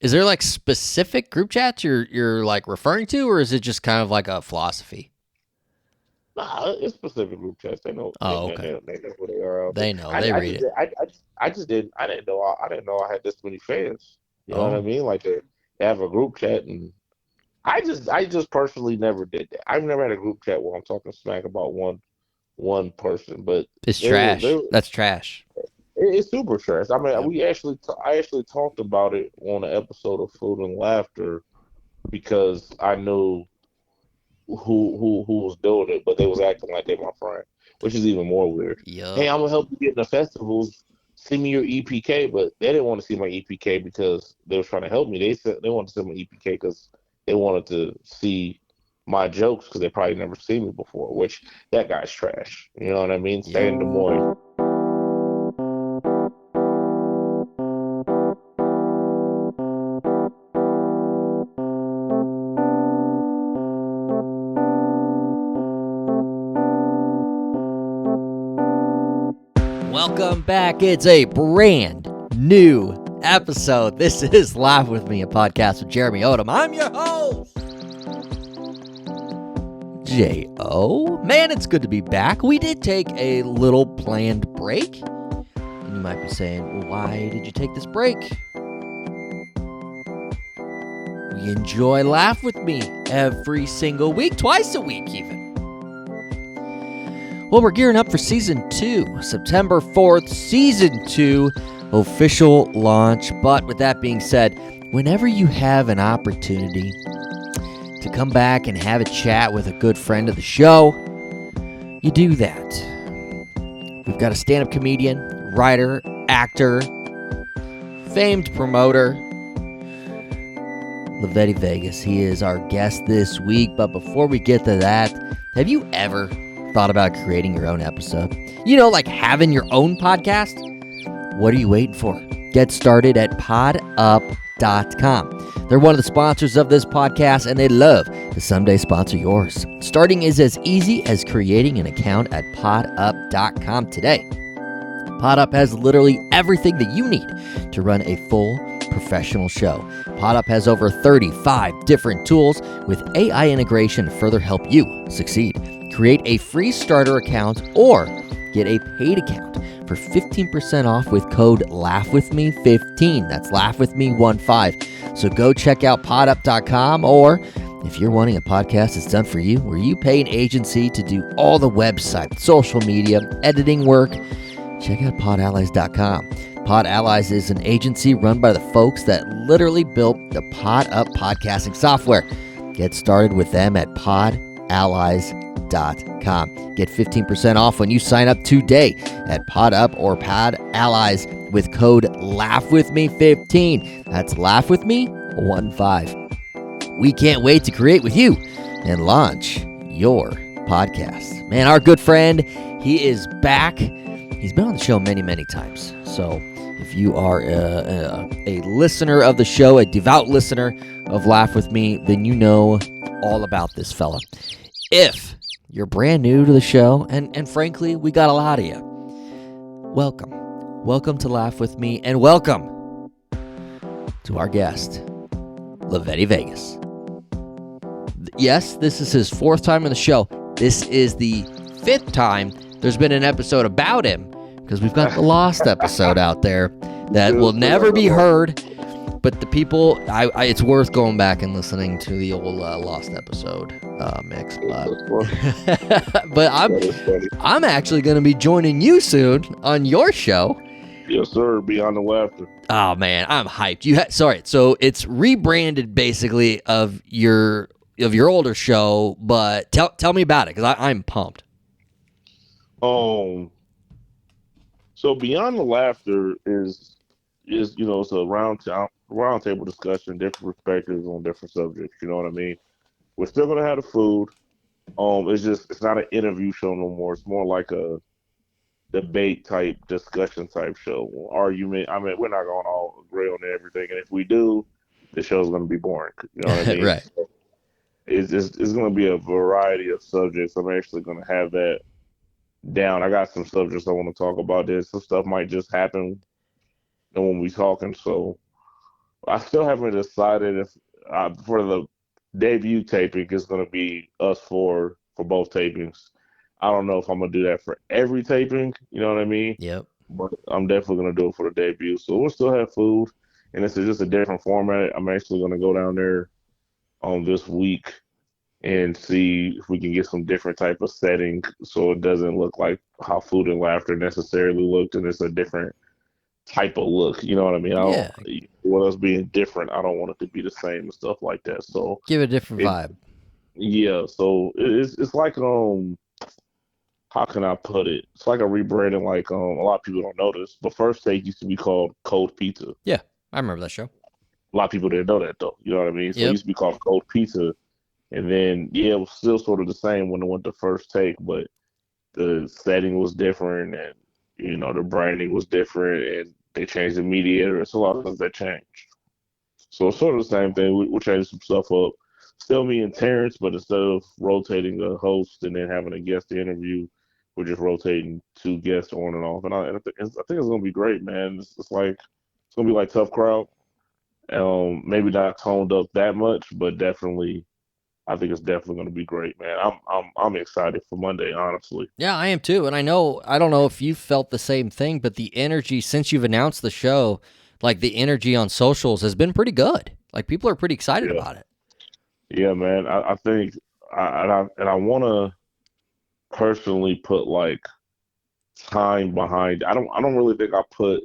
Is there like specific group chats you're like referring to, or is it just kind of like a philosophy? Nah, it's specific group chats. They know Oh, okay. they know who they are out there. They know. They I read just it. did I just didn't I didn't know I had this many fans. You know what I Oh, mean? Like they have a group chat, and I just personally never did that. I've never had a group chat where I'm talking smack about one person, but it's they trash. That's trash. it's super trash. I mean, Yep. I actually talked about it on an episode of Food and Laughter because I knew who was doing it, but they was acting like they my friend, which is even more weird. Hey, Yup. I'm gonna help you get in the festivals. Send me your EPK, but they didn't want to see my EPK because they was trying to help me. They said they wanted to send my EPK because they wanted to see my jokes because they probably never seen me before. Which that guy's trash. You know what I mean? Stay Yep. in Des Moines. Welcome back. It's a brand new episode. This is Laugh With Me, a podcast with Jeremy Odem. I'm your host, J.O. Man, it's good to be back. We did take a little planned break. And you might be saying, well, why did you take this break? We enjoy Laugh With Me every single week, twice a week even. Well, we're gearing up for Season 2, September 4th, Season 2, official launch. But with that being said, whenever you have an opportunity to come back and have a chat with a good friend of the show, you do that. We've got a stand-up comedian, writer, actor, famed promoter, Lavetti Vegas. He is our guest this week. But before we get to that, have you ever thought about creating your own episode? You know, like having your own podcast? What are you waiting for? Get started at podup.com. They're one of the sponsors of this podcast, and they'd love to someday sponsor yours. Starting is as easy as creating an account at podup.com today. PodUp has literally everything that you need to run a full professional show. PodUp has over 35 different tools with AI integration to further help you succeed. Create a free starter account or get a paid account for 15% off with code LaughWithMe15. That's LaughWithMe15. So go check out podup.com, or if you're wanting a podcast that's done for you, where you pay an agency to do all the website, social media, editing work, check out podallies.com. Pod Allies is an agency run by the folks that literally built the PodUp podcasting software. Get started with them at podallies.com. Get 15% off when you sign up today at PodUp or Pod Allies with code LaughWithMe15. That's LaughWithMe15. We can't wait to create with you and launch your podcast. Man, our good friend, he is back. He's been on the show many, many times. So if you are a listener of the show, a devout listener of Laugh With Me, then you know all about this fella. If you're brand new to the show, and frankly, we got a lot of you, welcome. Welcome to Laugh With Me, and welcome to our guest, Lavetti Vegas. Yes, this is his 4th time on the show. This is the 5th time there's been an episode about him, because we've got the Lost episode out there that will never be heard. But the people, it's worth going back and listening to the old Lost episode mix. But I'm actually going to be joining you soon on your show. Yes, sir. Beyond the Laughter. Oh man, I'm hyped. Sorry, so it's rebranded basically of your older show, but tell me about it, because I'm pumped. So Beyond the Laughter is it's a round table discussion, different perspectives on different subjects. You know what I mean? We're still gonna have the food. It's not an interview show no more. It's more like a debate type, discussion type show. Argument. I mean, we're not gonna all agree on everything, and if we do, the show's gonna be boring. You know what I mean? Right. So it's gonna be a variety of subjects. I'm actually gonna have that down. I got some subjects I want to talk about. This some stuff might just happen when we talking. So I still haven't decided if for the debut taping it's going to be us for both tapings. I don't know if I'm gonna do that for every taping. You know what I mean? Yep. But I'm definitely gonna do it for the debut. So we'll still have food, and it's just a different format. I'm actually gonna go down there on this week and see if we can get some different type of setting so it doesn't look like how Food and Laughter necessarily looked, and it's a different type of look. You know what I mean? I don't, Yeah. with us being different, I don't want it to be the same and stuff like that. So Give it a different it, vibe. yeah. So it's like how can I put it? It's like a rebranding. Like a lot of people don't know this, but First Take used to be called Cold Pizza. Yeah. I remember that show. A lot of people didn't know that though. You know what I mean? So it Yep. used to be called Cold Pizza, and then yeah, it was still sort of the same when it went to First Take, but the setting was different, and the branding was different, and they changed the mediator. It's a lot of things that changed. So it's sort of the same thing. We're changing some stuff up. Still me and Terrance, but instead of rotating a host and then having a guest to interview, we're just rotating two guests on and off. I think it's gonna be great, man. It's like it's gonna be like Tough Crowd. Maybe not toned up that much, but definitely, I think it's definitely gonna be great, man. I'm excited for Monday, honestly. Yeah, I am too. And I don't know if you felt the same thing, but the energy since you've announced the show, like the energy on socials has been pretty good. Like people are pretty excited Yeah, about it. yeah, man. I think I want to personally put like time behind. I don't really think I put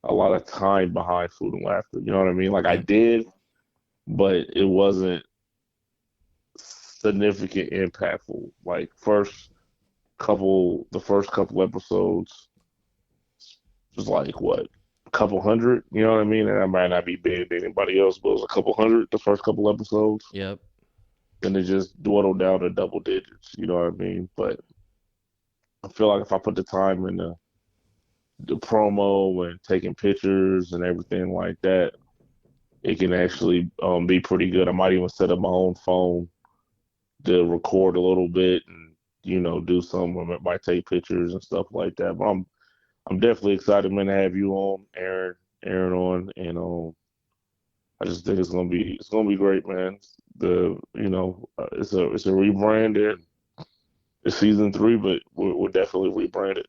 a lot of time behind Food and Laughter. You know what I mean? Like I Yeah. did, but it wasn't significant impactful. Like the first couple episodes was like what, a couple hundred. You know what I mean? And that might not be big to anybody else, but it was a couple hundred the first couple episodes. Yep. Then it just dwindled down to double digits. You know what I mean? But I feel like if I put the time in the promo and taking pictures and everything like that, it can actually be pretty good. I might even set up my own phone to record a little bit and do some. I might take pictures and stuff like that. But I'm definitely excited, man, to have you on, Aaron on, and I just think it's gonna be great, man. It's a rebrand. It's season 3, but we'll definitely rebrand it.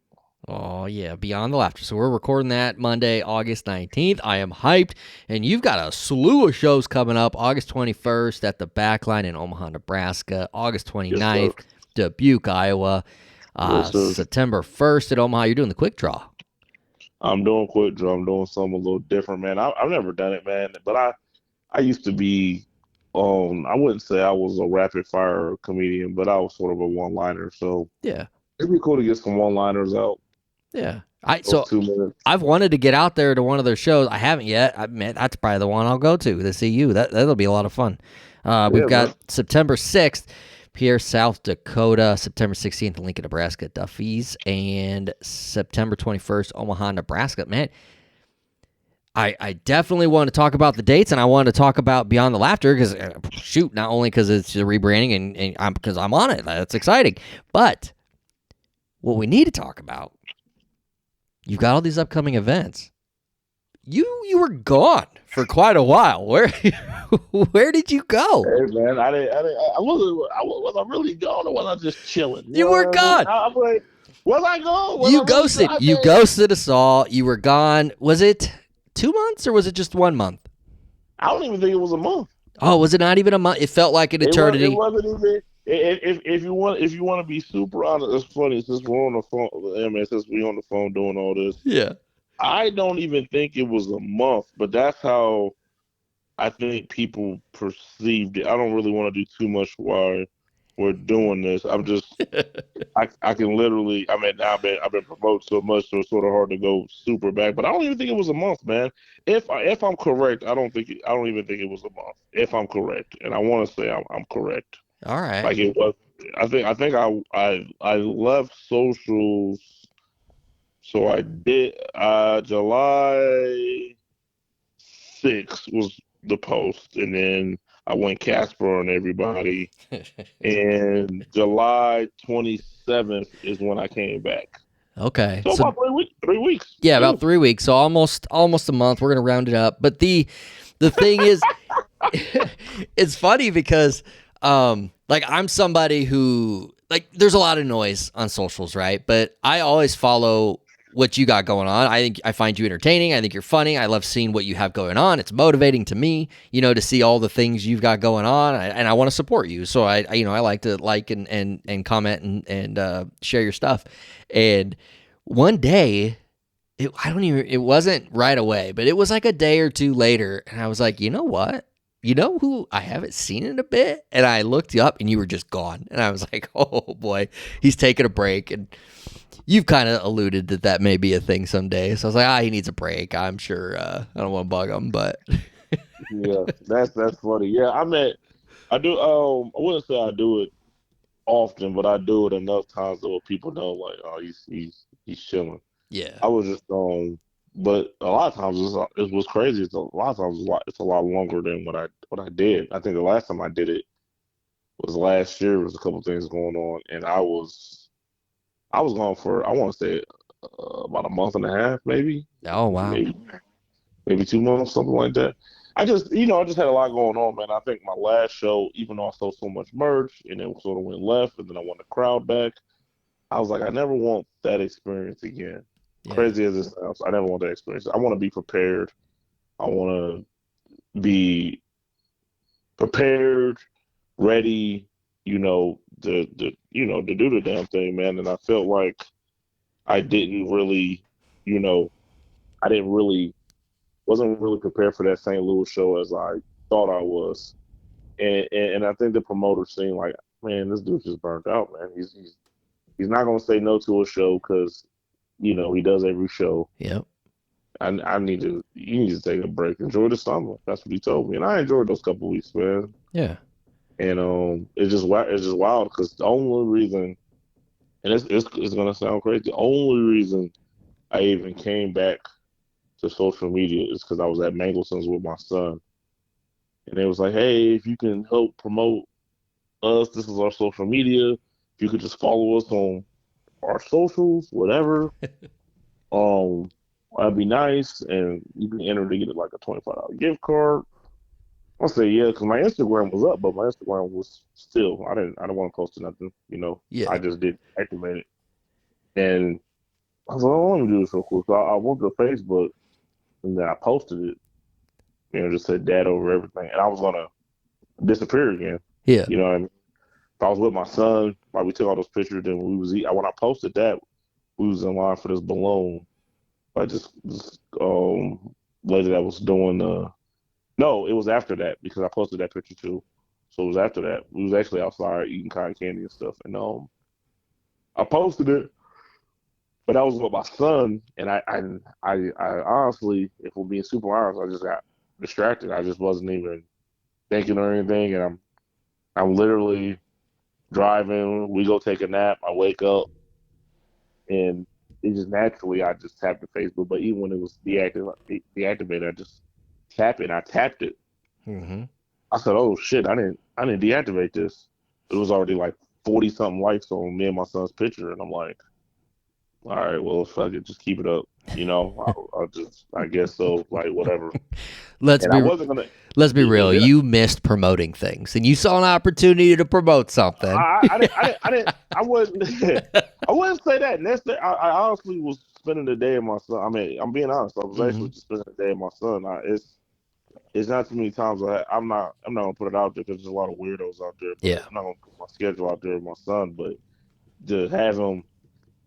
Oh, yeah, Beyond the Laughter. So we're recording that Monday, August 19th. I am hyped. And you've got a slew of shows coming up. August 21st at the Backline in Omaha, Nebraska. August Yes, sir. 29th, Dubuque, Iowa. Yes, sir. September 1st at Omaha. You're doing the quick draw. I'm doing quick draw. I'm doing something a little different, man. I've never done it, man. But I used to be, I wouldn't say I was a rapid fire comedian, but I was sort of a one liner. So Yeah. it'd be cool to get some one liners out. Yeah. Those 2 minutes. I've wanted to get out there to one of their shows. I haven't yet. That's probably the one I'll go to see you. That'll be a lot of fun. We've Yeah, got man. September 6th, Pierre, South Dakota. September 16th, Lincoln, Nebraska, Duffy's. And September 21st, Omaha, Nebraska. Man, I definitely want to talk about the dates, and I want to talk about Beyond the Laughter because, not only because it's a rebranding and because I'm on it. That's exciting. But what we need to talk about, you've got all these upcoming events. You were gone for quite a while. Where did you go? Hey, man, was I really gone or was I just chilling? You You know were what I mean? gone. I'm like, was I gone? Was You I really ghosted. gone? You Man, ghosted us all. You were gone. Was it 2 months or was it just 1 month? I don't even think it was a month. Oh, was it not even a month? It felt like an It eternity. wasn't even. If you want to be super honest, it's funny since we're on the phone. I mean, since we're on the phone doing all this, Yeah. I don't even think it was a month. But that's how I think people perceived it. I don't really want to do too much while we're doing this. I can literally. I mean, I've been promoted so much, so it's sort of hard to go super back. But I don't even think it was a month, man. If I'm correct, I don't even think it was a month. If I'm correct, and I want to say I'm correct. All right. Like it was. I think I left socials. So I did. July 6th was the post, and then I went Casper on everybody. And July 27th is when I came back. Okay. So So about 3 weeks. 3 weeks. yeah, about 3 weeks. So almost a month. We're gonna round it up. But the thing is, it's funny because like I'm somebody who like there's a lot of noise on socials, right? But I always follow what you got going on. I find you entertaining. I think you're funny. I love seeing what you have going on. It's motivating to me, to see all the things you've got going on, and I want to support you. So I like to like and comment and share your stuff. And one day, it wasn't right away, but it was like a day or two later, and I was like, you know what? You know who I haven't seen in a bit? And I looked you up, and you were just gone. And I was like, oh boy, he's taking a break. And you've kind of alluded that may be a thing someday. So I was like, he needs a break. I'm sure. I don't want to bug him, but Yeah, that's funny. Yeah, I do. I wouldn't say I do it often, but I do it enough times that people know, like, oh, he's chilling. yeah, I was just but a lot of times it was crazy. It's a lot of times it's a lot longer than what I did. I think the last time I did it was last year. There was a couple things going on, and I was gone for, I want to say, about a month and a half, maybe, oh wow, maybe 2 months, something like that. I just had a lot going on, man. I think my last show, even though I sold so much merch and it sort of went left, and then I won the crowd back, I was like, I never want that experience again. yeah, Crazy as it sounds, I never want that experience. I want to be prepared. I want to be prepared, ready, to do the damn thing, man. And I felt like I didn't really, you know, I didn't really wasn't really prepared for that St. Louis show as I thought I was. And I think the promoter seemed like, man, this dude just burnt out, man. He's not gonna say no to a show because he does every show. yep, You need to take a break, enjoy the summer. That's what he told me, and I enjoyed those couple weeks, man. yeah, And it's just wild because the only reason, and it's gonna sound crazy, the only reason I even came back to social media is because I was at Mangelson's with my son, and it was like, hey, if you can help promote us, this is our social media. If you could just follow us on our socials, whatever, um, that'd be nice, and you can enter to get like a $25 gift card. I'll say yeah, because my Instagram was up, but my Instagram was still. I don't want to post nothing. I yeah, just did activate it, and I was like, oh, let me do this real quick. So I went to Facebook, and then I posted it. Just said dad over everything, and I was gonna disappear again. yeah. You know what I mean? If I was with my son while we took all those pictures, then we was when I posted that, we was in line for this balloon. I just lady that was doing no, it was after that because I posted that picture too. So it was after that. We was actually outside eating cotton candy and stuff, and I posted it, but I was with my son, and I honestly, if we're being super honest, I just got distracted. I just wasn't even thinking or anything, and I'm literally driving. We go take a nap. I wake up, and it just naturally I just tapped the Facebook. But even when it was deactivated, I just tap it. And I tapped it. Mm-hmm. I said, "Oh shit! I didn't deactivate this." It was already like 40 something likes on me and my son's picture, and I'm like, "All right, well, fuck it, just keep it up." I guess so. Like whatever. Let's And I be wasn't gonna. let's be real. Then You missed promoting things, and you saw an opportunity to promote something. I wouldn't. I wouldn't say that. I honestly was spending the day with my son. I mean, I'm being honest. I was Hmm. actually just spending the day with my son. It's not too many times I'm not gonna put it out there because there's a lot of weirdos out there. But Yeah, I'm not gonna put my schedule out there with my son. But to have him,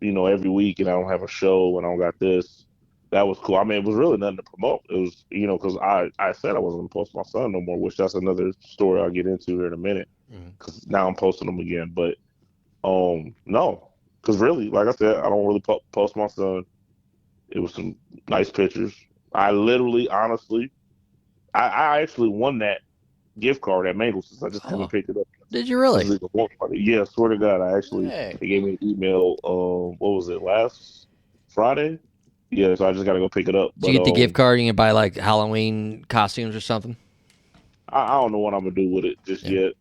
every week, and I don't have a show and I don't got this. That was cool. I mean, it was really nothing to promote. It was, because I said I wasn't gonna post my son no more, which that's another story I'll get into here in a minute. hmm, Because now I'm posting them again. But no, because really, like I said, I don't really post my son. It was some nice pictures. I literally, honestly, I actually won that gift card at Mangelson's. I just haven't oh, picked it up. did you This really? is even more funny. Yeah, swear to God, Hey, they gave me an email. What was it, last Friday? Yeah, so I just gotta go pick it up. did you But get the gift card? And you can buy like Halloween costumes or something? I don't know what I'm gonna do with it just Yeah, yet.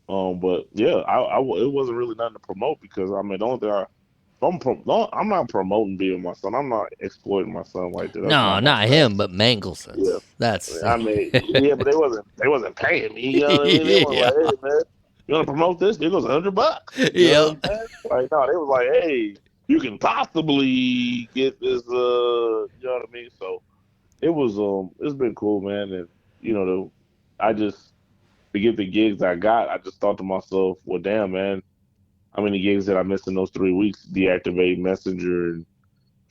But yeah, it wasn't really nothing to promote because I mean, the only thing as I'm not promoting being my son. I'm not exploiting my son like that. That's No, not my not style. him, but Mangelson's. Yeah. That's I mean, yeah, but they wasn't paying me. You know what I mean? They weren't yeah, like, hey man, you want to promote this? It goes $100. You know yeah. what I'm saying? Like, no, they was like, hey, you can possibly get this. You know what I mean? So it's been cool, man. And I just to get the gigs I got, I just thought to myself, well, damn, man, how many gigs did I miss in those 3 weeks? Deactivate Messenger and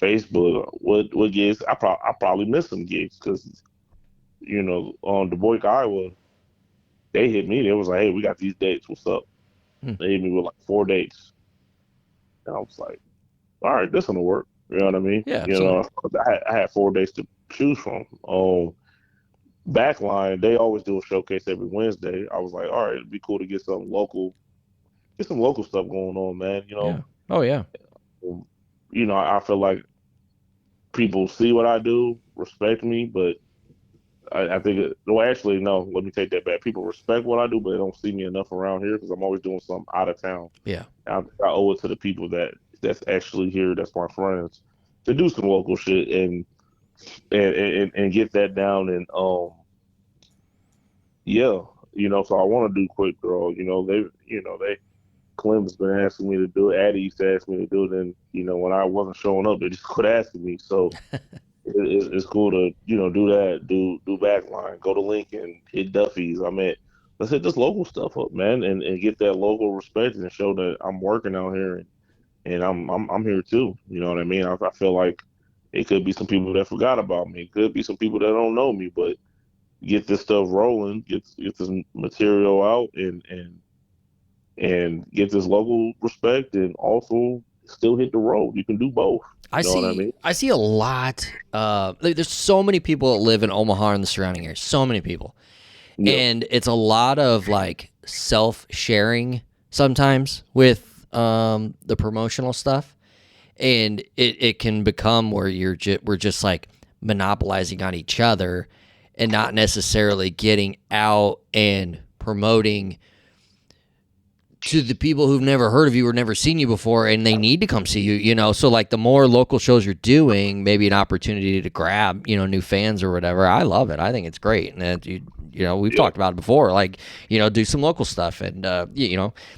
Facebook. What gigs? I probably missed some gigs because on Du Bois, Iowa, they hit me. They was like, hey, we got these dates. What's up? Hmm. They hit me with like 4 dates, and I was like, all right, this gonna work. You know what I mean? Yeah, absolutely. I had 4 days to choose from. Backline, they always do a showcase every Wednesday. I was like, all right, it'd be cool to get some local stuff going on, man. Yeah. Oh yeah. I feel like people see what I do, respect me, but I think well, actually, no. Let me take that back. People respect what I do, but they don't see me enough around here because I'm always doing something out of town. Yeah. I owe it to the people that's actually here, that's my friends, to do some local shit and get that down. And yeah, so I want to do Quick Draw. They Clem's been asking me to do it. Addie used to ask me to do it, and when I wasn't showing up, they just quit asking me. So it's cool to do that, do backline, go to Lincoln, hit Duffy's. Let's hit this local stuff up, man, and get that local respect and show that I'm working out here and I'm here too. You know what I mean? I feel like it could be some people that forgot about me. It could be some people that don't know me, but get this stuff rolling, get this material out, and get this local respect, and also still hit the road. You can do both. You know what I mean? I see a lot. There's so many people that live in Omaha and the surrounding areas. So many people, Yeah. and it's a lot of like self-sharing sometimes with the promotional stuff, and it can become where we're just like monopolizing on each other, and not necessarily getting out and promoting to the people who've never heard of you or never seen you before, and they need to come see you, so like the more local shows you're doing, maybe an opportunity to grab, new fans or whatever. I love it. I think it's great. And we've talked about it before, like, do some local stuff, and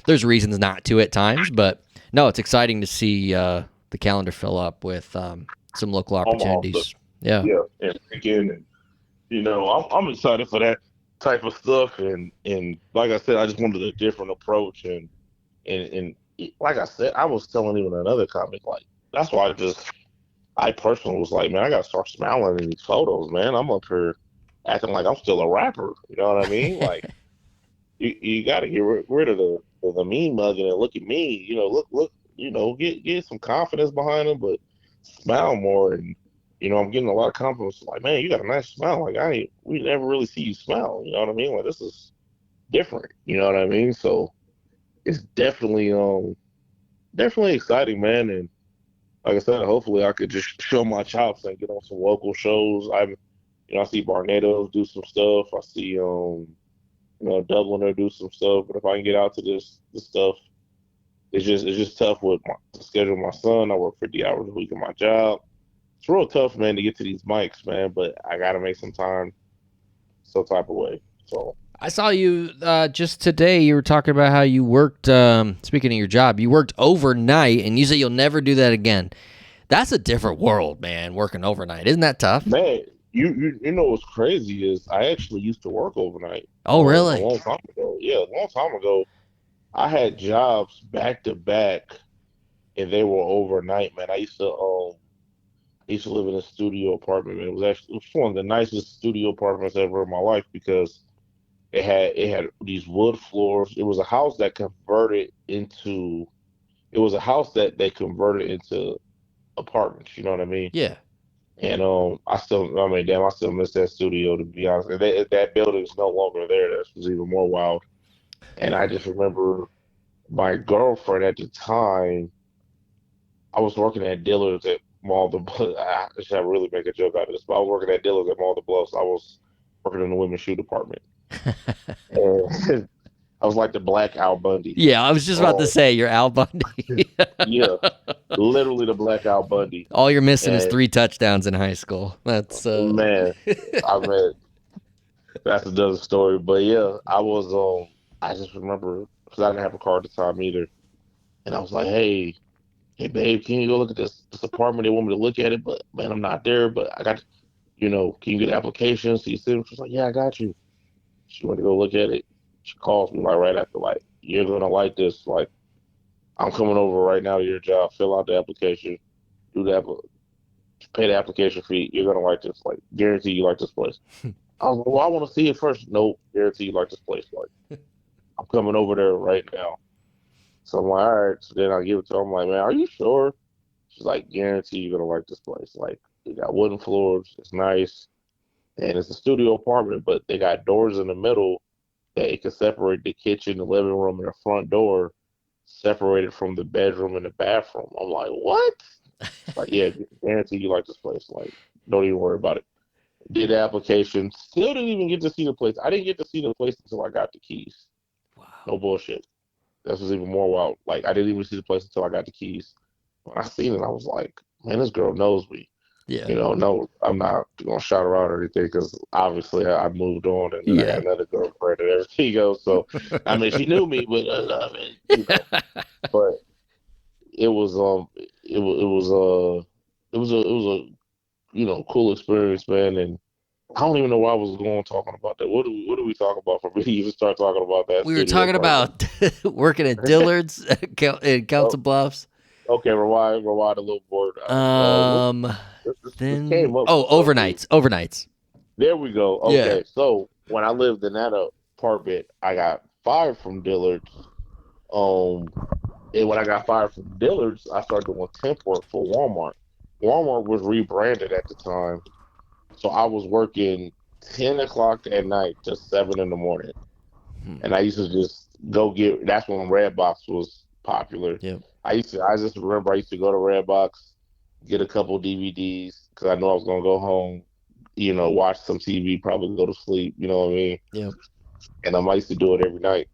there's reasons not to at times, but no, it's exciting to see the calendar fill up with some local opportunities. Yeah. Yeah. And again, I'm excited for that type of stuff, and like I said, I just wanted a different approach, and like I said, I was telling even another comic, like, that's why I personally was like, man, I gotta start smiling in these photos, man. I'm up here acting like I'm still a rapper. You know what I mean? Like, you gotta get rid of the mean mugging and look at me. Look. Get some confidence behind them, but smile more. And I'm getting a lot of compliments. Like, man, you got a nice smile. Like, we never really see you smile. You know what I mean? Like, this is different. You know what I mean? So it's definitely exciting, man. And like I said, hopefully I could just show my chops and get on some local shows. I see Barnetto's do some stuff. I see Dubliner do some stuff. But if I can get out to this stuff, it's just tough to schedule my son. I work 50 hours a week in my job. It's real tough, man, to get to these mics, man. But I got to make some time, some type of way. So I saw you just today. You were talking about how you worked. Speaking of your job, you worked overnight, and you say you'll never do that again. That's a different world, man. Working overnight, isn't that tough? Man, you know what's crazy is I actually used to work overnight. Oh, really? A long time ago. Yeah, a long time ago. I had jobs back to back, and they were overnight, man. I used to live in a studio apartment, man. It was one of the nicest studio apartments ever in my life because it had these wood floors. It was a house that they converted into apartments. You know what I mean? Yeah. And I still miss that studio, to be honest. And that building is no longer there. That was even more wild. And I just remember my girlfriend at the time. I was working at Dillard's at Mall the Bluffs. I should really make a joke out of this, but I was working at Dillard's at Mall the Bluffs. I was working in the women's shoe department. And I was like the Black Al Bundy. Yeah, I was just about to say you're Al Bundy. Yeah. literally the blackout Bundy. All you're missing is And 3 touchdowns in high school. That's man, I mean, that's another story. But yeah, I just remember because I didn't have a car at the time either, and I was like, hey, babe, can you go look at this apartment? They want me to look at it, but man, I'm not there. But I got, can you get applications? So you see, she's like, yeah, I got you. She went to go look at it. She calls me like right after, like, you're gonna like this. Like, I'm coming over right now to your job. Fill out the application. Do the pay the application fee. You're gonna like this. Like, guarantee you like this place. I was like, well, I want to see it first. No, guarantee you like this place. Like, I'm coming over there right now. So I'm like, all right. So then I give it to her. I'm like, man, are you sure? She's like, guarantee you're gonna like this place. Like, they got wooden floors. It's nice, and it's a studio apartment, but they got doors in the middle that it can separate the kitchen, the living room, and the front door, separated from the bedroom and the bathroom. I'm like, what? Like, yeah, guarantee you like this place. Like, don't even worry about it. Did the application. Still didn't even get to see the place. I didn't get to see the place until I got the keys. wow. No bullshit. This was even more wild. Like, I didn't even see the place until I got the keys. When I seen it, I was like, man, this girl knows me. Yeah. No, I'm not going to shout her out or anything because obviously I moved on and then I had another girlfriend and everything goes. So, I mean, she knew me, but but it was cool experience, man. And I don't even know why I was going talking about that. What do we talk about for me to even start talking about that? We were talking about working at Dillard's in Council Bluffs. Okay, rewind a little more. Then this came up. Overnights. There we go. Okay, yeah. So when I lived in that apartment, I got fired from Dillard's. And when I got fired from Dillard's, I started doing temp work for Walmart. Walmart was rebranded at the time, so I was working 10 o'clock at night to 7 in the morning. And I used to just go that's when Redbox was popular. Yeah. I just remember I used to go to Redbox, get a couple DVDs, because I knew I was going to go home, watch some TV, probably go to sleep, you know what I mean? Yeah. And I used to do it every night.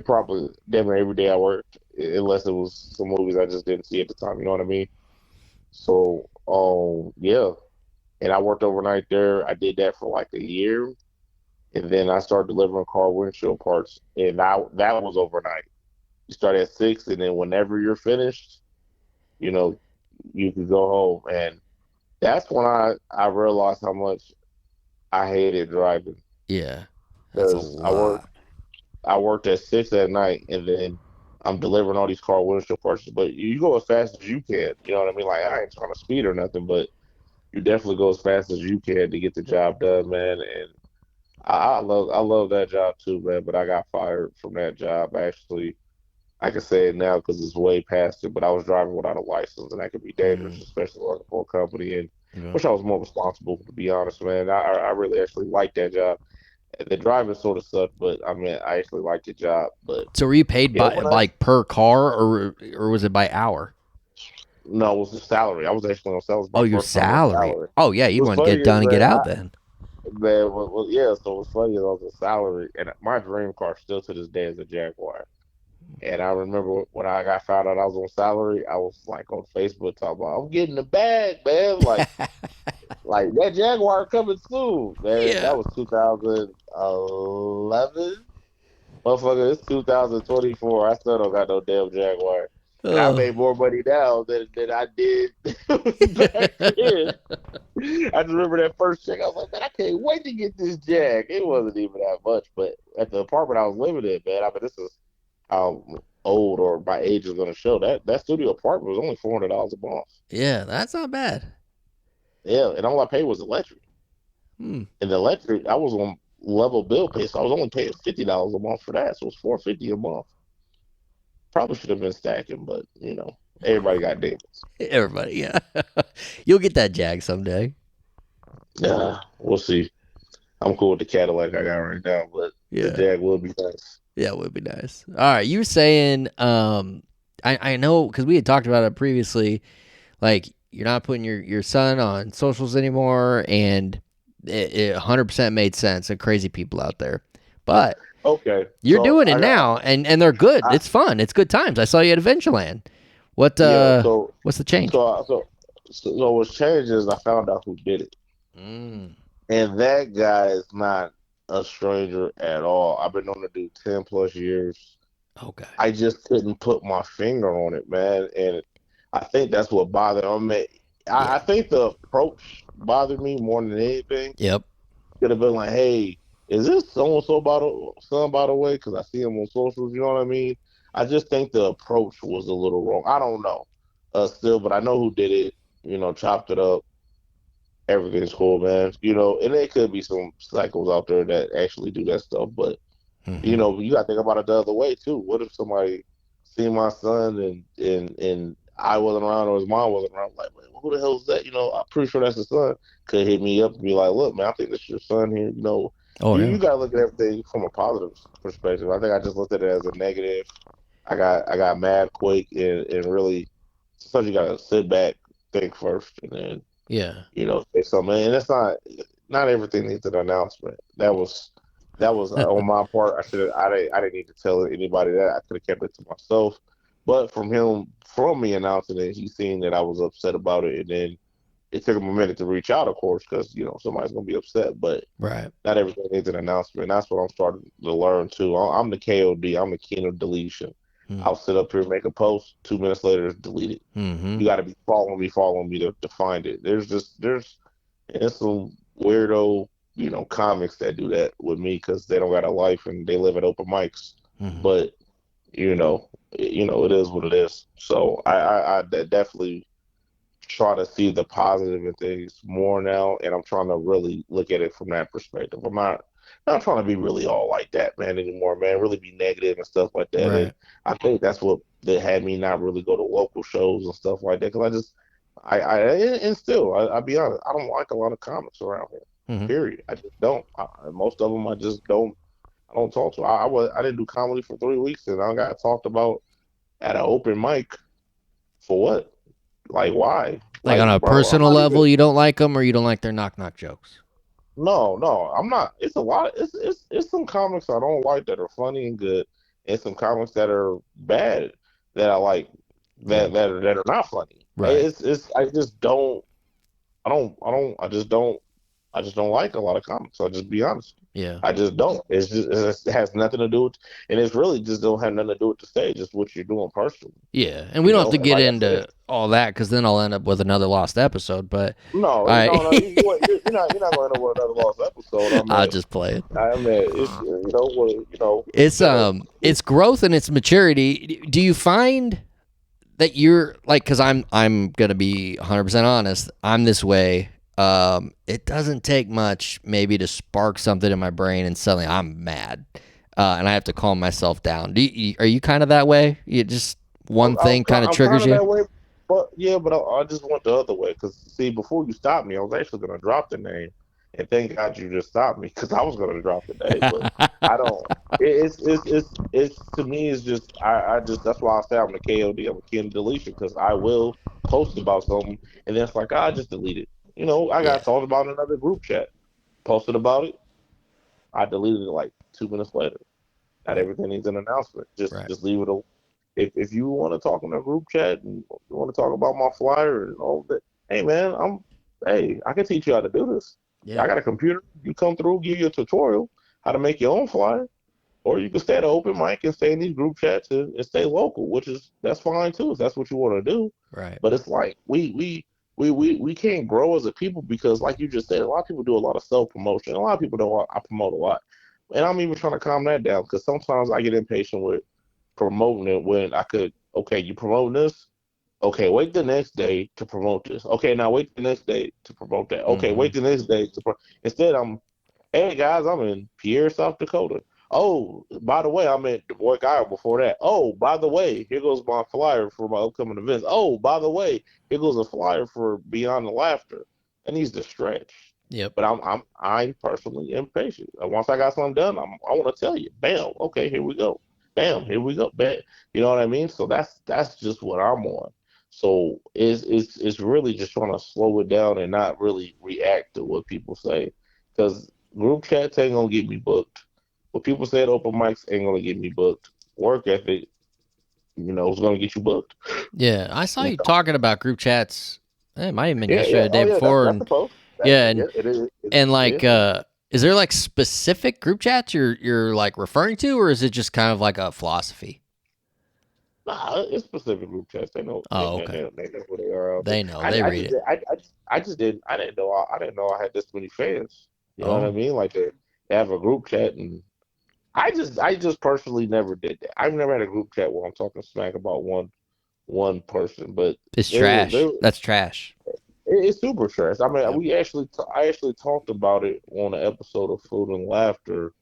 Probably every day I worked, unless it was some movies I just didn't see at the time, you know what I mean? So, yeah. And I worked overnight there. I did that for like a year. And then I started delivering car windshield parts. And that was overnight. You start at 6, and then whenever you're finished, you can go home. And that's when I realized how much I hated driving. Yeah. That's a lot. I worked at 6 at night, and then I'm delivering all these car windshield parts. But you go as fast as you can. You know what I mean? Like, I ain't trying to speed or nothing, but you definitely go as fast as you can to get the job done, man. And I love that job too, man. But I got fired from that job. Actually, I can say it now because it's way past it. But I was driving without a license, and that could be dangerous, especially working for a company. And wish I was more responsible, to be honest, man. I really actually liked that job. The driving sort of sucked, but I mean, I actually liked the job. But so were you paid by per car or was it by hour? No, it was the salary. I was actually on salary. Oh, your salary. Oh, yeah, you want to get done and get out then. Man, yeah, so what's funny is I was a salary, and my dream car still to this day is a Jaguar. And I remember when I got found out I was on salary, I was like on Facebook talking about, I'm getting the bag, man. Like, like that Jaguar coming soon, man. Yeah. That was 2011. Motherfucker, it's 2024. I still don't got no damn Jaguar. And I made more money now than I did back then. I just remember that first check. I was like, man, I can't wait to get this Jag. It wasn't even that much, but at the apartment I was living in, man, I mean, this is how old or my age is going to show. That studio apartment was only $400 a month. Yeah, that's not bad. Yeah, and all I paid was electric. And the electric, I was on level bill pay, so I was only paying $50 a month for that, so it was $450 a month. Probably should have been stacking, but everybody got demons. Everybody, yeah. You'll get that Jag someday. Yeah, we'll see. I'm cool with the Cadillac I got right now, but the Jag will be nice. Yeah, it would be nice. All right, you were saying, I know because we had talked about it previously, like you're not putting your son on socials anymore, and it 100% made sense. And crazy people out there, but. Okay. You're doing it now, and they're good. It's fun. It's good times. I saw you at Adventureland. What Yeah. what's the change? So what's changed is I found out who did it, Mm, and that guy is not a stranger at all. I've been known to do 10 plus years. okay. I just couldn't put my finger on it, man, and I think that's what bothered me. I mean, I Yeah. think the approach bothered me more than anything. Yep. Could have been like, hey, is this so and so by the son by the way? Because I see him on socials. You know what I mean? I just think the approach was a little wrong. I don't know, still, but I know who did it. Chopped it up. Everything's cool, man. And there could be some cycles out there that actually do that stuff, but Hmm. you got to think about it the other way too. What if somebody seen my son and I wasn't around or his mom wasn't around? Like, man, who the hell is that? I'm pretty sure that's his son. Could hit me up and be like, look, man, I think this is your son here. Oh You yeah. got to look at everything from a positive perspective. I think I just looked at it as a negative. I got mad quick and really sometimes you got to sit back, think first, and then Yeah. say something. And it's not everything needs an announcement. That was on my part. I didn't need to tell anybody that. I could have kept it to myself. But from me announcing it, he seen that I was upset about it, and then it took him a minute to reach out, of course, because somebody's gonna be upset. But Right. not everything needs an announcement. That's what I'm starting to learn too. I'm the KOD. I'm the king of deletion. Mm. I'll sit up here, make a post, 2 minutes later, it's deleted. Hmm. You got to be following me to find it. There's some weirdo, comics that do that with me because they don't got a life and they live at open mics. Hmm. But it is what it is. So I definitely try to see the positive in things more now, and I'm trying to really look at it from that perspective. I'm not trying to be really all like that, man, anymore, man. Really be negative and stuff like that. And Right. I think that's what that had me not really go to local shows and stuff like that because and still, I'll be honest, I don't like a lot of comics around here. Hmm. Period. I just don't. Most of them I just don't. I don't talk to. I didn't do comedy for 3 weeks and I got talked about at an open mic for what? Like why? Like on Like, a bro, I'm personal not even. level, you don't like them, or you don't like their knock knock jokes. No, I'm not. It's a lot. It's some comics I don't like that are funny and good, and some comics that are bad that I like Yeah. that are not funny. Right. It's I just don't like a lot of comics. I'll just be honest. Yeah. I just don't. It has nothing to do with, and it's really just don't have nothing to do with the stage. It's what you're doing personally. Yeah, and we don't have to And get like I said, into all that because then I'll end up with another lost episode. But no, I, no, you're not going to end up with another lost episode. I'll just play it. It's It's growth and it's maturity. Do you find that you're like, because I'm gonna be 100% honest, I'm this way. It doesn't take much maybe to spark something in my brain and suddenly I'm mad, and I have to calm myself down. Are you kind of that way? You just one thing kind of I'm kind triggers of you. that way, but yeah, but I just went the other way because see, before you stopped me, I was actually going to drop the name, and thank God you just stopped me because I was going to drop the name, but I don't. It's to me, it's just I just that's why I say I'm the KOD. I'm a king of deletion because I will post about something, and then it's like I just delete it. I got Yeah. told about in another group chat, posted about it, I deleted it like 2 minutes later. Not Yep. everything needs an announcement. Just Right. just leave it. If you want to talk in a group chat and you want to talk about my flyer and all that, hey man, I can teach you how to do this. Yeah. I got a computer. You come through, give you a tutorial how to make your own flyer, or you can stay at an open mic and stay in these group chats and stay local, that's fine too if that's what you want to do. Right. But it's like we can't grow as a people because, like you just said, a lot of people do a lot of self promotion. A lot of people don't. I promote a lot, and I'm even trying to calm that down because sometimes I get impatient with promoting it when I could. Okay, you promote this. Okay, wait the next day to promote this. Okay, now wait the next day to promote that. Okay, Mm-hmm. wait the next day instead hey guys, I'm in Pierre, South Dakota. Oh, by the way, I'm at Du Bois, Iowa before that. Oh, by the way, here goes my flyer for my upcoming events. Oh, by the way, here goes a flyer for Beyond the Laughter. That needs to stretch. Yep. But I'm personally impatient. Once I got something done, I want to tell you. Bam. Okay, here we go. Bam. Here we go. Bam. You know what I mean? So that's just what I'm on. So it's really just trying to slow it down and not really react to what people say because group chats ain't gonna get me booked. What people say at open mics ain't gonna get me booked. Work ethic it's going to get you booked. Yeah, I saw You you know? talking about group chats. It might have been Yeah, yesterday, yeah. or the day Oh, yeah. before, That's and the post. yeah, Yeah, it is. and Yeah. like, is there like specific group chats you're like referring to, or is it just kind of like a philosophy? Nah, it's specific group chats. They know. They, Oh, they, okay. they, they know who they are out there. They know. They I read just, it. I just didn't. I didn't know. I didn't know I had this many fans. You know what I Oh, mean? Like they have a group chat, and I just personally never did that. I've never had a group chat where I'm talking smack about one person, but it's they trash. That's trash. it's super stressed. I mean, Yep. I actually talked about it on an episode of Food and Laughter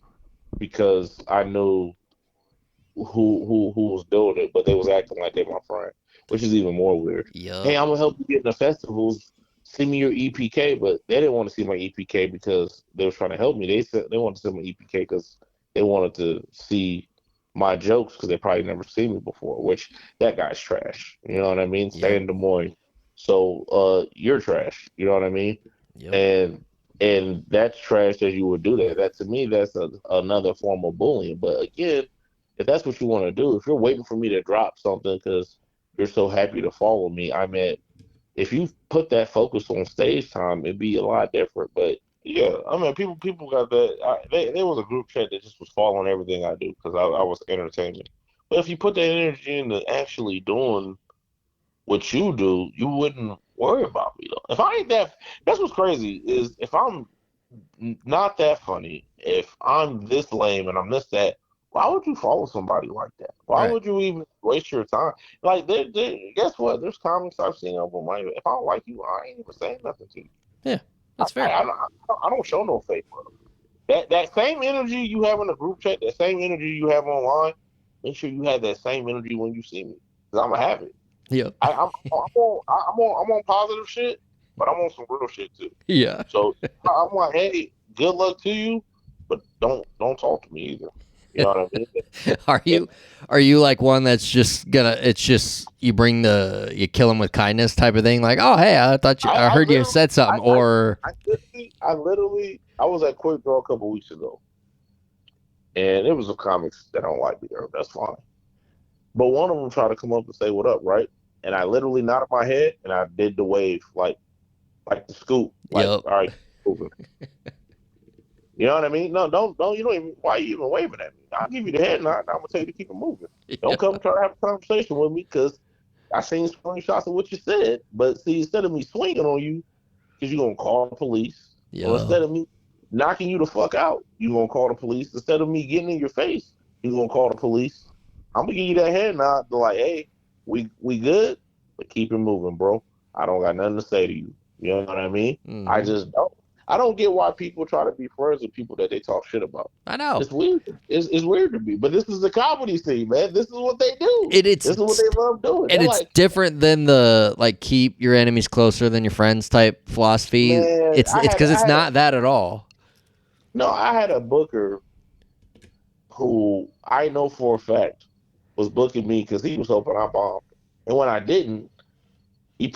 because I knew who was doing it, but they was acting like they my friend, which is even more weird. Hey, Yup. I'm gonna help you get in the festivals. Send me your EPK, but they didn't want to see my EPK because they was trying to help me. They said they wanted to see my EPK because they wanted to see my jokes because they probably never seen me before. Which that guy's trash. You know what I mean? Stay Yep. in Des Moines, so you're trash. You know what I mean? Yep. And that's trash that you would do that. That to me, that's another form of bullying. But again, if that's what you want to do, if you're waiting for me to drop something because you're so happy to follow me, I mean, if you put that focus on stage time, it'd be a lot different. But yeah, I mean, people got that. There was a group chat that just was following everything I do because I was entertaining. But if you put that energy into actually doing what you do, you wouldn't worry about me though. If I ain't that, that's what's crazy is if I'm not that funny. If I'm this lame and I'm this that, why would you follow somebody like that? Why Right. would you even waste your time? Like, guess what? There's comments I've seen over my. If I don't like you, I ain't even saying nothing to you. Yeah. I, That's I, fair. I don't show no fake love. That same energy you have in the group chat, that same energy you have online, make sure you have that same energy when you see me, because I'm gonna have it. Yep. I'm on positive shit, but I'm on some real shit too. Yeah. So I'm like, hey, good luck to you, but don't talk to me either. You know what I mean? Are And you are you like one that's just gonna? It's just you kill him with kindness type of thing. Like, oh hey, I I heard you literally, said something, or I was at Quick Draw a couple weeks ago, and it was a comics that don't like me there. That's fine. But one of them tried to come up and say what up, right? And I literally nodded my head and I did the wave, like the scoop, like yep. all right, moving. You know what I mean? No, don't. You don't even. Why are you even waving at me? I'll give you the head nod. And I'm gonna tell you to keep it moving. Don't come Yep. try to have a conversation with me because I seen screenshots of what you said. But see, instead of me swinging on you, because you're gonna call the police, or Yep. instead of me knocking you the fuck out, you're gonna call the police. Instead of me getting in your face, you're gonna call the police. I'm gonna give you that head nod to like, hey, we good, but keep it moving, bro. I don't got nothing to say to you. You know what I mean? I Hmm. just don't. I don't get why people try to be friends with people that they talk shit about. I know. It's weird. It's weird to me. But this is a comedy scene, man. This is what they do. It, it's This is what they love doing. and They're it's like, different than the like keep your enemies closer than your friends type philosophy. man, It's because it's not that at all. no, I had a booker who I know for a fact was booking me because he was hoping I bombed. And when I didn't, he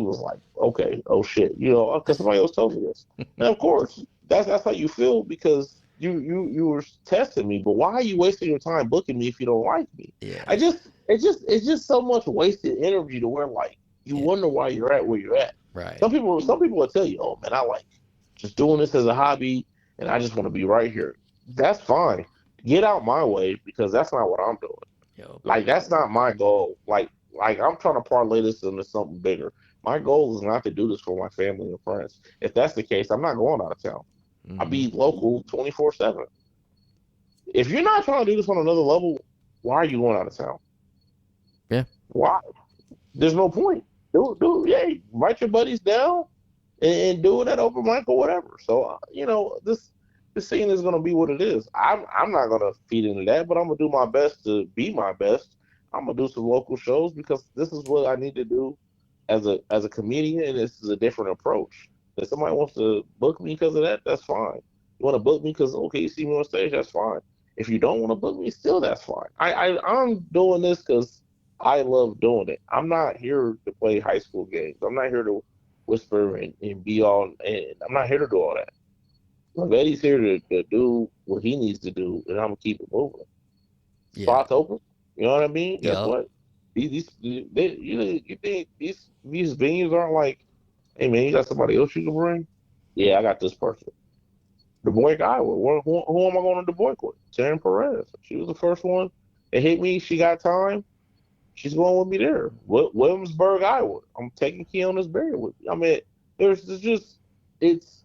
was like, okay, oh shit, because somebody else told me this. And of course, that's how you feel because you were testing me. But why are you wasting your time booking me if you don't like me? Yeah. I just it's just so much wasted energy to where like you Yeah. wonder why you're at where you're at. Right. Some people will tell you, oh man, I like just doing this as a hobby, and I just want to be right here. That's fine. Get out my way because that's not what I'm doing. Yep. Like that's not my goal. Like I'm trying to parlay this into something bigger. My goal is not to do this for my family and friends. If that's the case, I'm not going out of town. I'll Hmm. be local 24/7. If you're not trying to do this on another level, why are you going out of town? Yeah. Why? There's no point. Yeah, write your buddies down and do it at open mic or whatever. So this scene is gonna be what it is. I'm not gonna feed into that, but I'm gonna do my best to be my best. I'm gonna do some local shows because this is what I need to do as a comedian, and this is a different approach. If somebody wants to book me because of that, that's fine. You want to book me because okay, you see me on stage, that's fine. If you don't want to book me, still that's fine. I'm doing this because I love doing it. I'm not here to play high school games. I'm not here to whisper and be all. And I'm not here to do all that. Lavetti's here to do what he needs to do, and I'm gonna keep it moving. Yeah. Spots open. You know what I mean? Guess Yep. what? You think these venues aren't like, hey man, you got somebody else you can bring? Yeah, I got this person. The boy guy, who am I going to the boy with? Taryn Perez. She was the first one. It hit me. She got time. She's going with me there. Williamsburg, Iowa. I'm taking Keona's Berry with me. I mean, there's just it's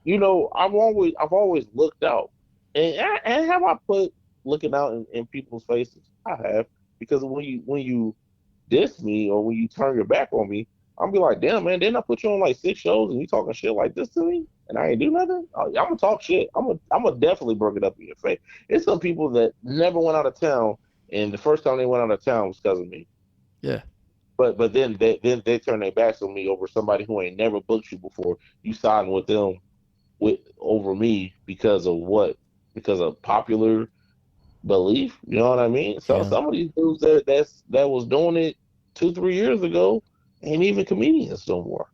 I've always looked out, and have I put looking out in people's faces? I have, because when you diss me or when you turn your back on me, I'll be like, damn man, didn't I put you on like 6 shows and you talking shit like this to me and I ain't do nothing? I'm gonna talk shit. I'm gonna definitely bring it up in your face. It's some people that never went out of town, and the first time they went out of town was because of me. Yeah. But then they turn their backs on me over somebody who ain't never booked you before. You siding with them with over me because of what? Because of popular belief. You know what I mean? So Yeah. some of these dudes that was doing it 2, 3 years ago ain't even comedians no more.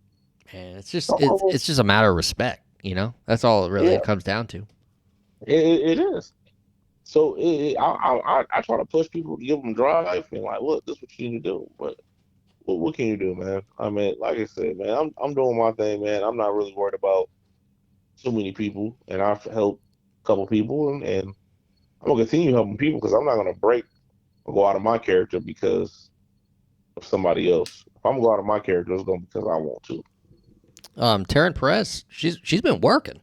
Man, it's just Some of it's them, it's just a matter of respect, you know? That's all it really yeah, comes down to. it is. So I try to push people to give them drive and like, look, this is what you need to do. But what can you do, man? I mean, like I said, man, I'm doing my thing, man. I'm not really worried about too many people, and I've helped a couple people, and I'm gonna continue helping people because I'm not gonna break or go out of my character because of somebody else. If I'm gonna go out of my character, it's gonna be because I want to. Terrance Perez, she's been working.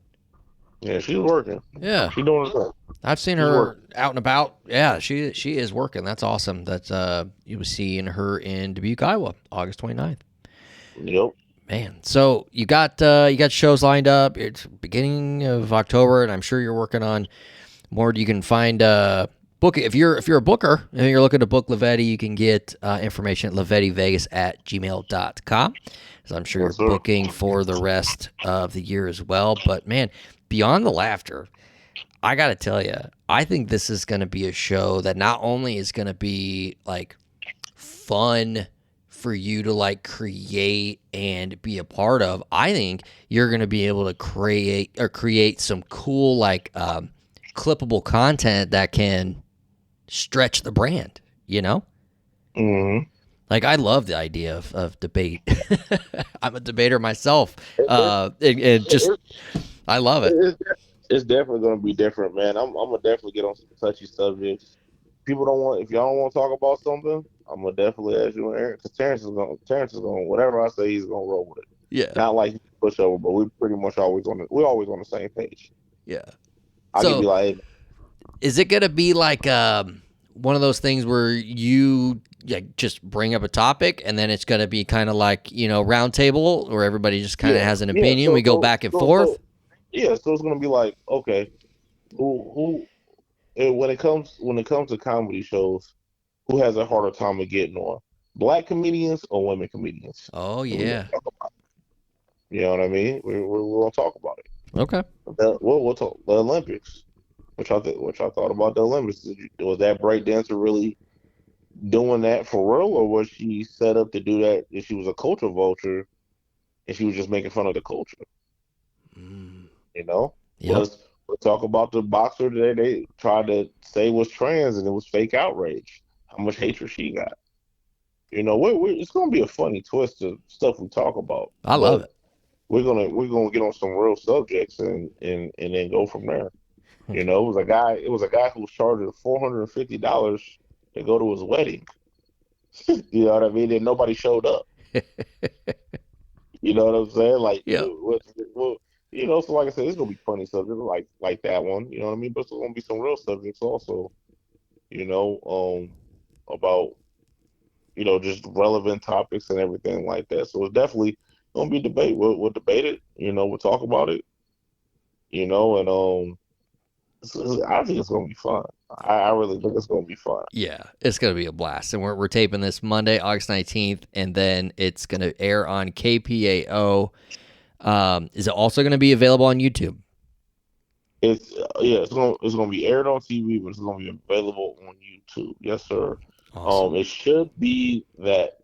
Yeah, she's working. Yeah. She's doing it. I've seen She's her working. out and about. Yeah, she is working. That's awesome. That you was seeing her in Dubuque, Iowa, August 29th. Yep. Man, so you got shows lined up. It's beginning of October, and I'm sure you're working on more. You can find book if you're a booker and you're looking to book Lavetti, you can get information at lavettivegas at gmail.com. So I'm sure you're Yes, sir. booking for the rest of the year as well. But man, beyond the laughter, I got to tell you, I think this is going to be a show that not only is going to be like fun for you to like create and be a part of. I think you're going to be able to create some cool like clippable content that can stretch the brand, you know? Mm-hmm. Like I love the idea of debate. I'm a debater myself. It, it, And just it, I love it. it's, it's definitely gonna be different, man. I'm gonna definitely get on some touchy subjects. People don't want if y'all don't want to talk about something, I'm gonna definitely ask you and Aaron because Terrance is gonna whatever I say he's gonna roll with it. Yeah. Not like he push over, but we pretty much always on the same page. Yeah. I could be So, like, hey, is it going to be like one of those things where you just bring up a topic and then it's going to be kind of like, round table where everybody just kind of yeah, has an yeah. opinion. So We go so back and so so forth. yeah. So it's gonna be like, okay, who and when it comes to comedy shows, who has a harder time of getting on? Black comedians or women comedians? Oh, And we're gonna yeah. talk about it. You know what I mean? We're gonna talk about it. Okay. We'll talk the Olympics. Which I thought about the Olympics. Was that breakdancer really doing that for real, or was she set up to do that? If she was a culture vulture and she was just making fun of the culture, Mm, you know? yep. We'll talk about the boxer that they tried to say was trans and it was fake outrage. How much hatred she got. It's gonna be a funny twist of stuff we talk about, I love but it. we're gonna get on some real subjects and then go from there. It was a guy who was charged $450 to go to his wedding. You know what I mean? And nobody showed up. You know what I'm saying? Like, Yep. so like I said, it's gonna be funny subjects like that one. You know what I mean? But there's gonna be some real subjects also. You know, about just relevant topics and everything like that. So it's definitely gonna be debate. We'll debate it. We'll talk about it. And I think it's gonna be fun. I really think it's gonna be fun. Yeah, it's going to be a blast. And we're taping this Monday, August 19th, and then it's going to air on KPAO. Is it also going to be available on YouTube? It's gonna be aired on TV, but it's gonna be available on YouTube. Yes, sir. Awesome. It should be that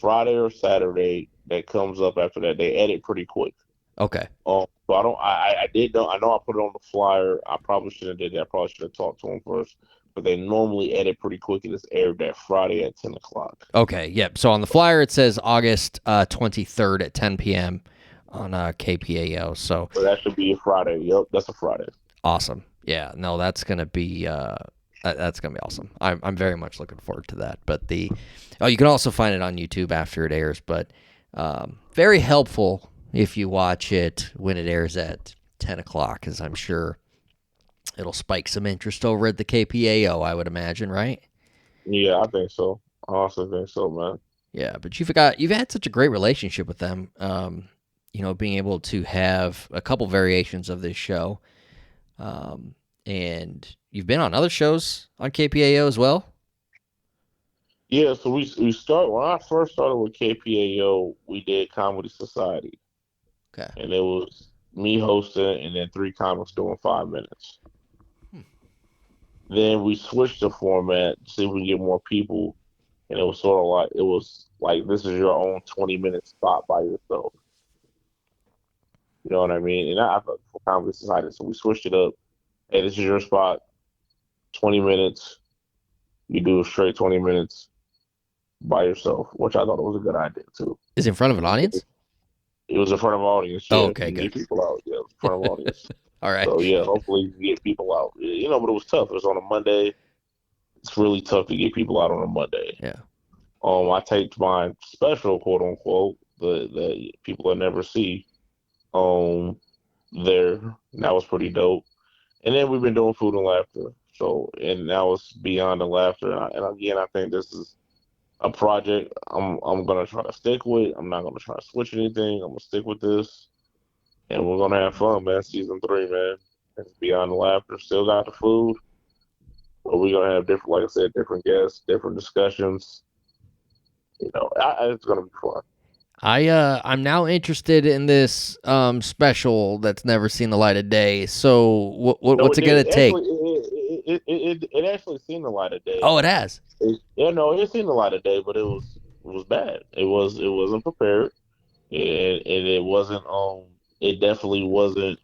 Friday or Saturday that comes up after that. They edit pretty quick. Okay. So I don't. I did know. I know I put it on the flyer. I probably should have did that. I probably should have talked to him first. but they normally edit pretty quick. It's aired that Friday at 10 o'clock. Okay, yep. So on the flyer it says August 23rd at 10 p.m. on KPAO. So that should be a Friday. Yep, that's a Friday. Awesome. Yeah, no, that's gonna be awesome. I'm very much looking forward to that. But you can also find it on YouTube after it airs. But very helpful if you watch it when it airs at 10 o'clock, because I'm sure it'll spike some interest over at the KPAO, I would imagine, right? Yeah, I think so. I also think so, man. Yeah, but you've had such a great relationship with them. Being able to have a couple variations of this show. And you've been on other shows on KPAO as well? Yeah, so we when I first started with KPAO, we did Comedy Society. Okay. And it was me hosting and then 3 comics doing 5 minutes. Then we switched the format to see if we can get more people, and it was like this is your own 20-minute spot by yourself. You know what I mean? And I thought for Comedy Society, so we switched it up. Hey, this is your spot, 20 minutes. You do a straight 20 minutes by yourself, which I thought was a good idea too. Is it in front of an audience? It was in front of an audience. Oh, Yeah, okay, good. Get people out. Yeah, in front of an audience. All right. So yeah, hopefully you can get people out. But it was tough. It was on a Monday. It's really tough to get people out on a Monday. Yeah. I taped my special, quote unquote, the people will never see. There, that was pretty dope. And then we've been doing Food and Laughter. So, and now it's Beyond the Laughter. And again, I think this is a project I'm gonna try to stick with. I'm not gonna try to switch anything. I'm gonna stick with this, and we're gonna have fun, man. Season 3, man. It's Beyond the Laughter. Still got the food, but we're gonna have different, like I said, different guests, different discussions. It's gonna be fun. I'm now interested in this special that's never seen the light of day. So what's it gonna take? It actually seen the light of day. Oh, it has. It seen the light of day, but it was bad. It wasn't prepared, and it wasn't. It definitely wasn't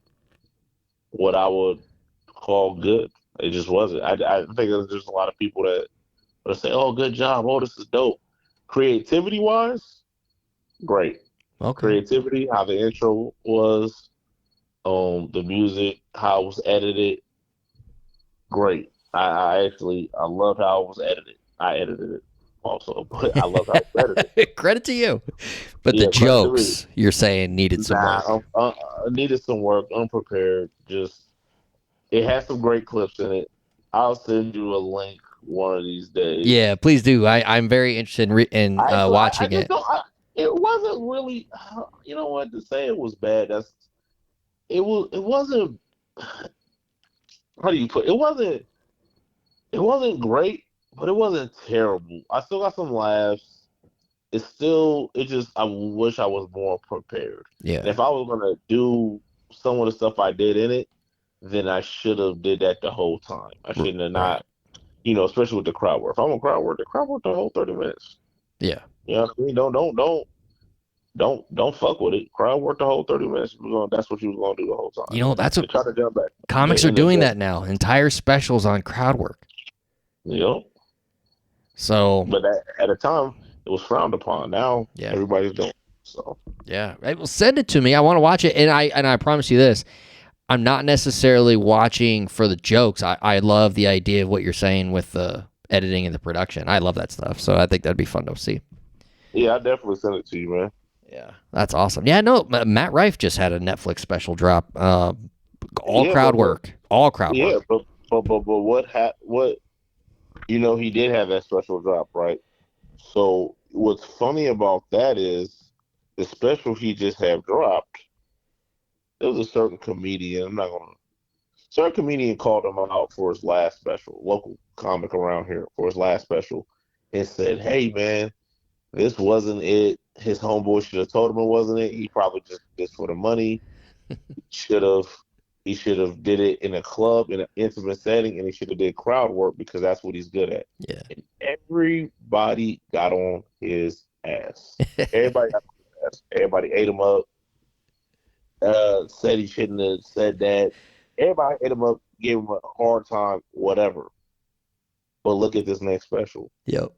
what I would call good. It just wasn't. I think there's just a lot of people that say, "Oh, good job. Oh, this is dope." Creativity wise, great. Okay. Creativity, how the intro was, the music, how it was edited, great. I love how it was edited. I edited it also, but I love how it was edited. Credit to you. But the jokes you're saying needed some work. Needed some work, unprepared. Just it has some great clips in it. I'll send you a link one of these days. Yeah, please do. I'm very interested in watching it. It wasn't really, you know what, to say it was bad. It wasn't. How do you put it? It wasn't great, but it wasn't terrible. I still got some laughs. I wish I was more prepared. Yeah. And if I was gonna do some of the stuff I did in it, then I should have did that the whole time. I shouldn't have not, especially with the crowd work. If I'm a crowd work, the crowd work the whole 30 minutes. Yeah. You know what I mean? Don't fuck with it. Crowd work the whole 30 minutes. That's what you was gonna do the whole time. That's what try to jump back. Comics are doing that now. Entire specials on crowd work. Yep. So, but at a time it was frowned upon. Now everybody's doing it. So yeah, well, send it to me. I want to watch it, and I promise you this: I'm not necessarily watching for the jokes. I love the idea of what you're saying with the editing and the production. I love that stuff. So I think that'd be fun to see. Yeah, I definitely send it to you, man. Yeah, that's awesome. Yeah, no, Matt Rife just had a Netflix special drop. All crowd work. Yeah, but what? He did have that special drop, right? So what's funny about that is the special he just have dropped. There was a certain comedian. Certain comedian called him out for his last special. Local comic around here for his last special, and said, "Hey, man, this wasn't it. His homeboy should have told him it wasn't it. He probably just did this for the money. He should have did it in a club, in an intimate setting, and he should have did crowd work because that's what he's good at." Yeah. And everybody got on his ass. Everybody got on his ass. Everybody ate him up. Said he shouldn't have said that. Everybody ate him up, gave him a hard time, whatever. But look at this next special. Yep.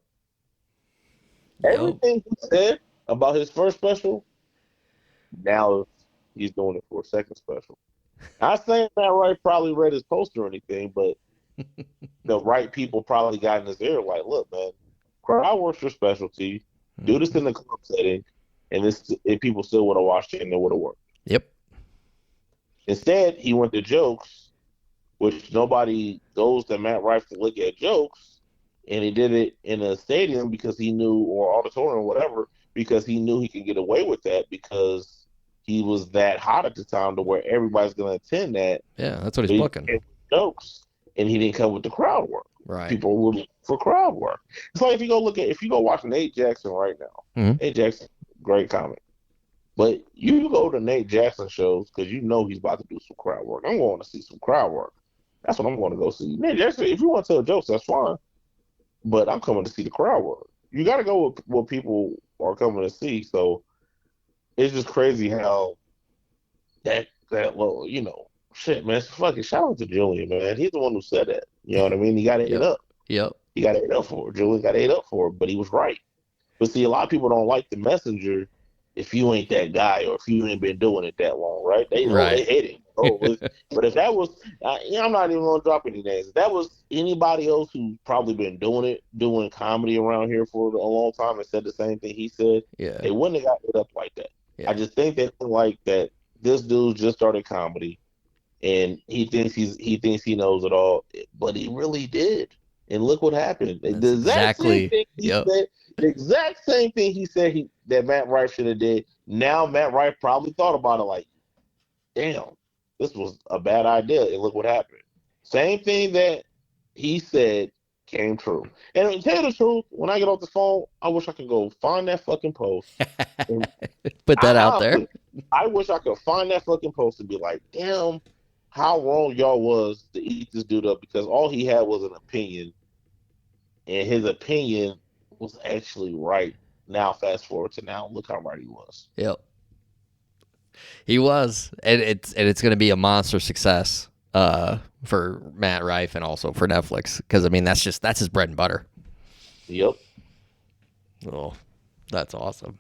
Everything he said about his first special, now he's doing it for a second special. Not saying that Wright probably read his poster or anything, but the right people probably got in his ear like, look, man, crowd work's your specialty. Do this in the club setting, and if people still would have watched it and it would have worked. Yep. Instead, he went to jokes, which nobody goes to Matt Rife to look at jokes, and he did it in a stadium because he knew, or auditorium or whatever, because he knew he could get away with that because he was that hot at the time to where everybody's going to attend that. Yeah, that's what he's booking. Jokes, and he didn't come with the crowd work. Right. People were looking for crowd work. It's like if you go watch Nate Jackson right now. Nate Jackson, great comic. But you go to Nate Jackson shows because you know he's about to do some crowd work. I'm going to see some crowd work. That's what I'm going to go see. Nate Jackson, if you want to tell jokes, that's fine. But I'm coming to see the crowd work. You got to go with what people are coming to see. So it's just crazy how that low, shit, man. Fucking shout out to Julian, man. He's the one who said that. You know what I mean? He got it up. Yep. He got it up for it. Julian got it up for it, but he was right. But see, a lot of people don't like the messenger if you ain't that guy or if you ain't been doing it that long, right? They hate it. But if that was, I'm not even going to drop any names. If that was anybody else who's probably been doing comedy around here for a long time and said the same thing he said, they wouldn't have got it up like that. Yeah. I just think they like that this dude just started comedy and he thinks he knows it all, but he really did. And look what happened. The exact same thing he said. The exact same thing he said that Matt Rife should have did. Now Matt Rife probably thought about it like, damn, this was a bad idea. And look what happened. Same thing that he said came true. And to tell you the truth, when I get off the phone, I wish I could go find that fucking post. And put that out there. I wish I could find that fucking post and be like, damn, how wrong y'all was to eat this dude up, because all he had was an opinion. And his opinion was actually right. Now, fast forward to now, look how right he was. Yep. He was. And it's going to be a monster success for Matt Rife and also for Netflix. Because, I mean, that's his bread and butter. Yep. Oh, that's awesome.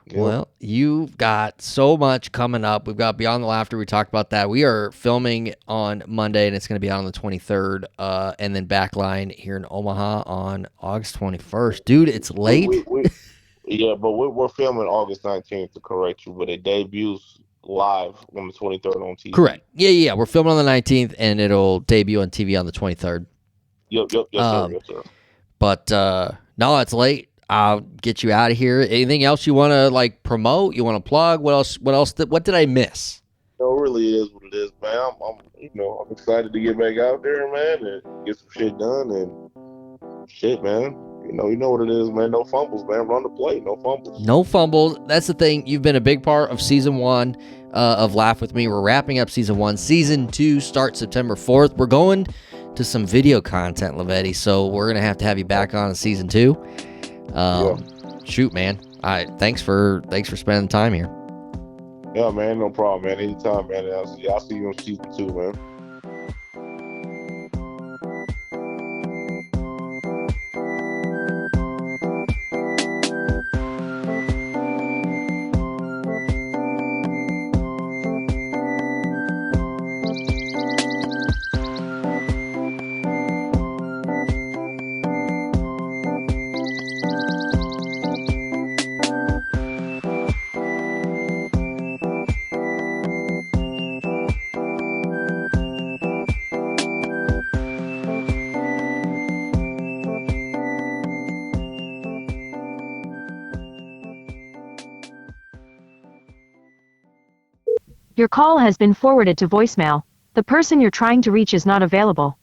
Yep. Well, you've got so much coming up. We've got Beyond the Laughter. We talked about that. We are filming on Monday, and it's going to be out on the 23rd. And then Backline here in Omaha on August 21st. Dude, it's late. But we're filming August 19th, to correct you, but it debuts live on the 23rd on TV. Correct. Yeah. We're filming on the 19th, and it'll debut on TV on the 23rd. Yep, yes, sir. But no, it's late. I'll get you out of here. Anything else you want to promote? You want to plug? What else? What did I miss? No, really, it is what it is, man. I'm excited to get back out there, man, and get some shit done and shit, man. You know what it is, man. No fumbles, man. Run the play. No fumbles. No fumbles. That's the thing. You've been a big part of season 1 of Laugh With Me. We're wrapping up season 1. Season 2 starts September 4th. We're going to some video content, Lavetti, so we're going to have you back on in season 2. Shoot, man. Thanks for spending time here. Yeah, man. No problem, man. Anytime, man. I'll see you on season 2, man. Your call has been forwarded to voicemail. The person you're trying to reach is not available.